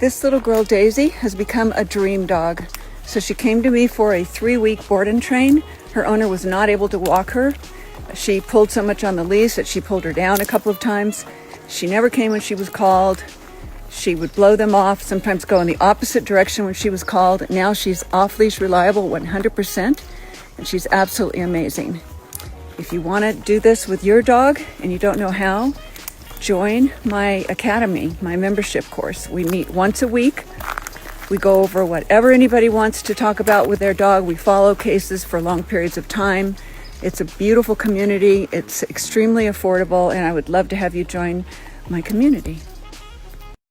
This little girl, Daisy, has become a dream dog. So she came to me for a 3-week board and train. Her owner was not able to walk her. She pulled so much on the leash that she pulled her down a couple of times. She never came when she was called. She would blow them off, sometimes go in the opposite direction when she was called. Now she's off-leash reliable 100%, and she's absolutely amazing. If you want to do this with your dog and you don't know how, join my academy, my membership course. We meet once a week. We go over whatever anybody wants to talk about with their dog. We follow cases for long periods of time. It's a beautiful community. It's extremely affordable, and I would love to have you join my community.